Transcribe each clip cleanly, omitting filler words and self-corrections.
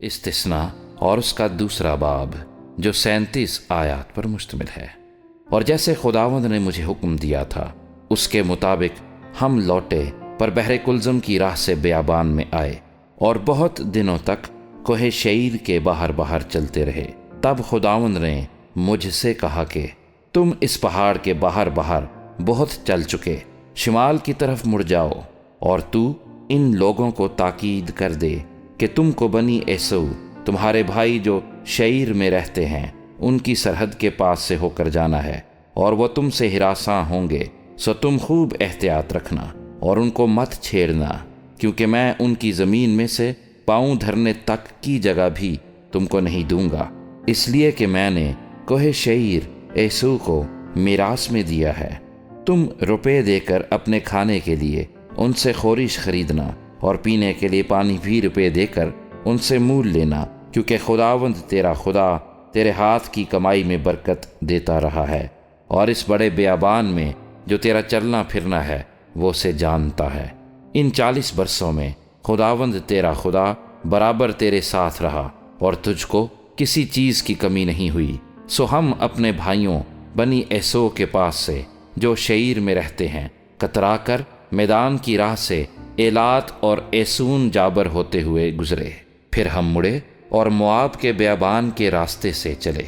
استثنا اور اس کا دوسرا باب جو 37 آیات پر مشتمل ہے۔ اور جیسے خداوند نے مجھے حکم دیا تھا اس کے مطابق ہم لوٹے پر بحر کلزم کی راہ سے بیابان میں آئے اور بہت دنوں تک کوہ شعیر کے باہر چلتے رہے۔ تب خداوند نے مجھ سے کہا کہ تم اس پہاڑ کے باہر بہت چل چکے، شمال کی طرف مڑ جاؤ اور تو ان لوگوں کو تاکید کر دے کہ تم کو بنی عیسو تمہارے بھائی جو شعیر میں رہتے ہیں ان کی سرحد کے پاس سے ہو کر جانا ہے، اور وہ تم سے ہراساں ہوں گے، سو تم خوب احتیاط رکھنا اور ان کو مت چھیڑنا، کیونکہ میں ان کی زمین میں سے پاؤں دھرنے تک کی جگہ بھی تم کو نہیں دوں گا، اس لیے کہ میں نے کوہ شعیر عیسو کو میراث میں دیا ہے۔ تم روپے دے کر اپنے کھانے کے لیے ان سے خورش خریدنا اور پینے کے لیے پانی بھی روپے دے کر ان سے مول لینا، کیونکہ خداوند تیرا خدا تیرے ہاتھ کی کمائی میں برکت دیتا رہا ہے، اور اس بڑے بیابان میں جو تیرا چلنا پھرنا ہے وہ اسے جانتا ہے۔ ان 40 برسوں میں خداوند تیرا خدا برابر تیرے ساتھ رہا اور تجھ کو کسی چیز کی کمی نہیں ہوئی۔ سو ہم اپنے بھائیوں بنی عیسو کے پاس سے جو شعیر میں رہتے ہیں کترا کر میدان کی راہ سے ایلات اور ایسون جابر ہوتے ہوئے گزرے، پھر ہم مڑے اور مواب کے بیابان کے راستے سے چلے۔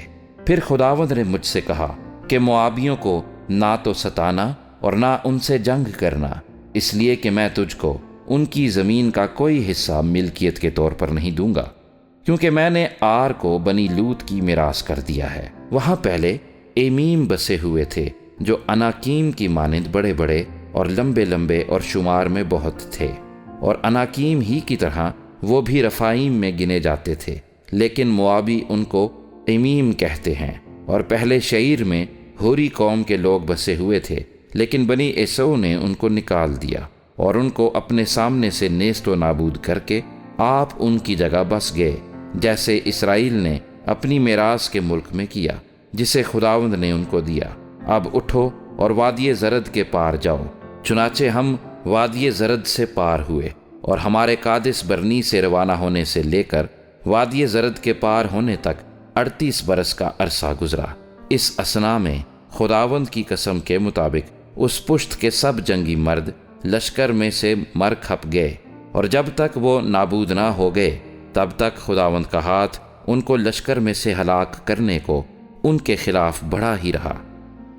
پھر خداوند نے مجھ سے کہا کہ موابیوں کو نہ تو ستانا اور نہ ان سے جنگ کرنا، اس لیے کہ میں تجھ کو ان کی زمین کا کوئی حصہ ملکیت کے طور پر نہیں دوں گا، کیونکہ میں نے آر کو بنی لوط کی میراث کر دیا ہے۔ وہاں پہلے ایمیم بسے ہوئے تھے جو اناکیم کی مانند بڑے بڑے اور لمبے اور شمار میں بہت تھے، اور اناکیم ہی کی طرح وہ بھی رفائیم میں گنے جاتے تھے، لیکن موابی ان کو ایمیم کہتے ہیں۔ اور پہلے شعیر میں ہوری قوم کے لوگ بسے ہوئے تھے، لیکن بنی عیسو نے ان کو نکال دیا اور ان کو اپنے سامنے سے نیست و نابود کر کے آپ ان کی جگہ بس گئے، جیسے اسرائیل نے اپنی میراث کے ملک میں کیا جسے خداوند نے ان کو دیا۔ اب اٹھو اور وادی زرد کے پار جاؤ۔ چنانچہ ہم وادی زرد سے پار ہوئے، اور ہمارے قادس برنی سے روانہ ہونے سے لے کر وادی زرد کے پار ہونے تک 38 برس کا عرصہ گزرا۔ اس اثنا میں خداوند کی قسم کے مطابق اس پشت کے سب جنگی مرد لشکر میں سے مر کھپ گئے، اور جب تک وہ نابود نہ ہو گئے تب تک خداوند کا ہاتھ ان کو لشکر میں سے ہلاک کرنے کو ان کے خلاف بڑھا ہی رہا۔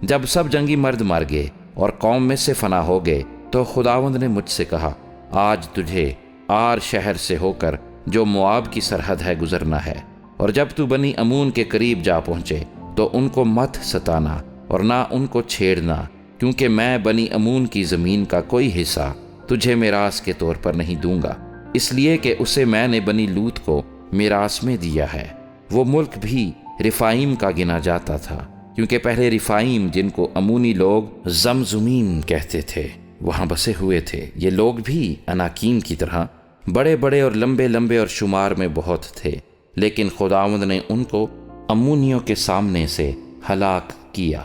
جب سب جنگی مرد مر گئے اور قوم میں سے فنا ہو گئے تو خداوند نے مجھ سے کہا، آج تجھے آر شہر سے ہو کر جو مواب کی سرحد ہے گزرنا ہے، اور جب تو بنی امون کے قریب جا پہنچے تو ان کو مت ستانا اور نہ ان کو چھیڑنا، کیونکہ میں بنی امون کی زمین کا کوئی حصہ تجھے میراث کے طور پر نہیں دوں گا، اس لیے کہ اسے میں نے بنی لوط کو میراث میں دیا ہے۔ وہ ملک بھی رفائیم کا گنا جاتا تھا، کیونکہ پہلے رفائیم جن کو امونی لوگ زمزمین کہتے تھے وہاں بسے ہوئے تھے۔ یہ لوگ بھی اناکیم کی طرح بڑے اور لمبے اور شمار میں بہت تھے، لیکن خداوند نے ان کو امونیوں کے سامنے سے ہلاک کیا،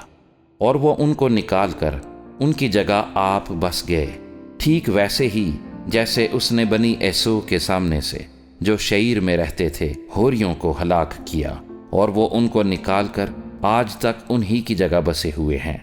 اور وہ ان کو نکال کر ان کی جگہ آپ بس گئے، ٹھیک ویسے ہی جیسے اس نے بنی عیسو کے سامنے سے جو شعیر میں رہتے تھے ہوریوں کو ہلاک کیا، اور وہ ان کو نکال کر آج تک انہی کی جگہ بسے ہوئے ہیں۔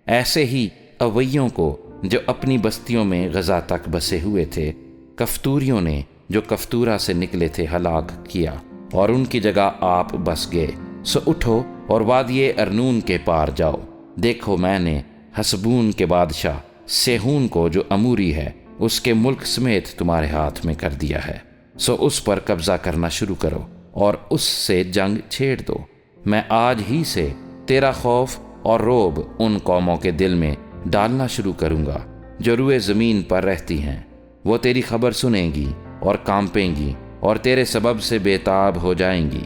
ایسے ہی اویوں کو جو اپنی بستیوں میں غزہ تک بسے ہوئے تھے کفتوریوں نے جو کفتورا سے نکلے تھے ہلاک کیا، اور ان کی جگہ آپ بس گئے۔ سو اٹھو اور وادی ارنون کے پار جاؤ، دیکھو میں نے حسبون کے بادشاہ سیہون کو جو اموری ہے اس کے ملک سمیت تمہارے ہاتھ میں کر دیا ہے، سو اس پر قبضہ کرنا شروع کرو اور اس سے جنگ چھیڑ دو۔ میں آج ہی سے تیرا خوف اور رعب ان قوموں کے دل میں ڈالنا شروع کروں گا جو روئے زمین پر رہتی ہیں، وہ تیری خبر سنیں گی اور کانپیں گی اور تیرے سبب سے بے تاب ہو جائیں گی۔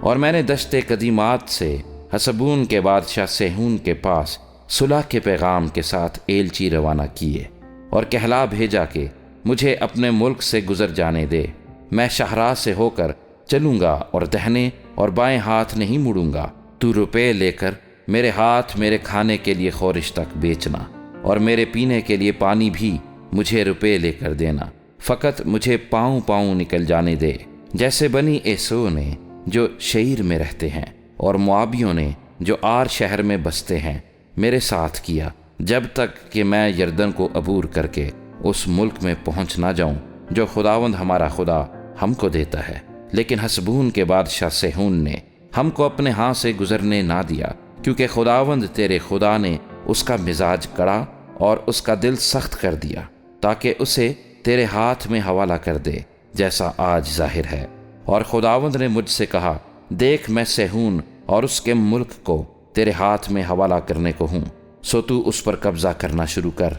اور میں نے دشت قدیمات سے حسبون کے بادشاہ سیہون کے پاس صلح کے پیغام کے ساتھ ایلچی روانہ کیے اور کہلا بھیجا کہ مجھے اپنے ملک سے گزر جانے دے، میں شاہراہ سے ہو کر چلوں گا اور دہنے اور بائیں ہاتھ نہیں مڑوں گا۔ تو روپے لے کر میرے ہاتھ میرے کھانے کے لیے خورش تک بیچنا، اور میرے پینے کے لیے پانی بھی مجھے روپے لے کر دینا، فقط مجھے پاؤں نکل جانے دے، جیسے بنی ایسو نے جو شعیر میں رہتے ہیں اور موابیوں نے جو آر شہر میں بستے ہیں میرے ساتھ کیا، جب تک کہ میں یردن کو عبور کر کے اس ملک میں پہنچ نہ جاؤں جو خداوند ہمارا خدا ہم کو دیتا ہے۔ لیکن حسبون کے بادشاہ سیہون نے ہم کو اپنے ہاں سے گزرنے نہ دیا، کیونکہ خداوند تیرے خدا نے اس کا مزاج کڑا اور اس کا دل سخت کر دیا، تاکہ اسے تیرے ہاتھ میں حوالہ کر دے، جیسا آج ظاہر ہے۔ اور خداوند نے مجھ سے کہا، دیکھ میں سیہون اور اس کے ملک کو تیرے ہاتھ میں حوالہ کرنے کو ہوں، سو تو اس پر قبضہ کرنا شروع کر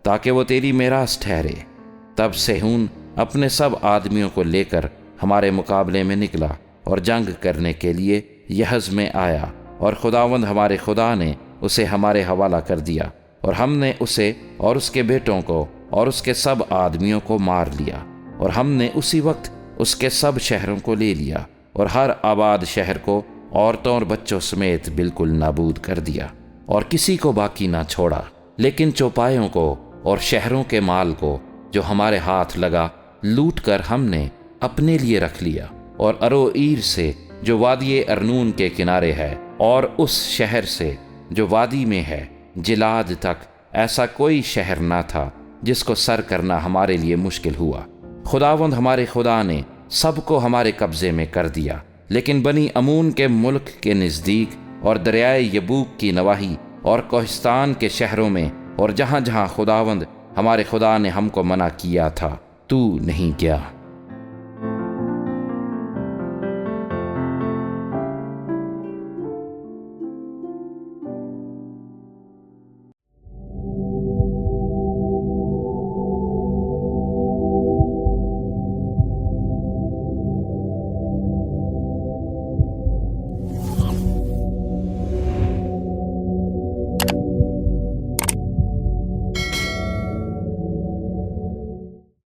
تاکہ وہ تیری میراث ٹھہرے۔ تب سیہون اپنے سب آدمیوں کو لے کر ہمارے مقابلے میں نکلا اور جنگ کرنے کے لیے یحز میں آیا، اور خداوند ہمارے خدا نے اسے ہمارے حوالہ کر دیا، اور ہم نے اسے اور اس کے بیٹوں کو اور اس کے سب آدمیوں کو مار لیا، اور ہم نے اسی وقت اس کے سب شہروں کو لے لیا، اور ہر آباد شہر کو عورتوں اور بچوں سمیت بالکل نابود کر دیا، اور کسی کو باقی نہ چھوڑا، لیکن چوپایوں کو اور شہروں کے مال کو جو ہمارے ہاتھ لگا لوٹ کر ہم نے اپنے لیے رکھ لیا۔ اور اروئیر سے جو وادی ارنون کے کنارے ہے، اور اس شہر سے جو وادی میں ہے جلاد تک، ایسا کوئی شہر نہ تھا جس کو سر کرنا ہمارے لیے مشکل ہوا۔ خداوند ہمارے خدا نے سب کو ہمارے قبضے میں کر دیا، لیکن بنی امون کے ملک کے نزدیک اور دریائے یبوک کی نواحی اور کوہستان کے شہروں میں اور جہاں جہاں خداوند ہمارے خدا نے ہم کو منع کیا تھا تو نہیں گیا۔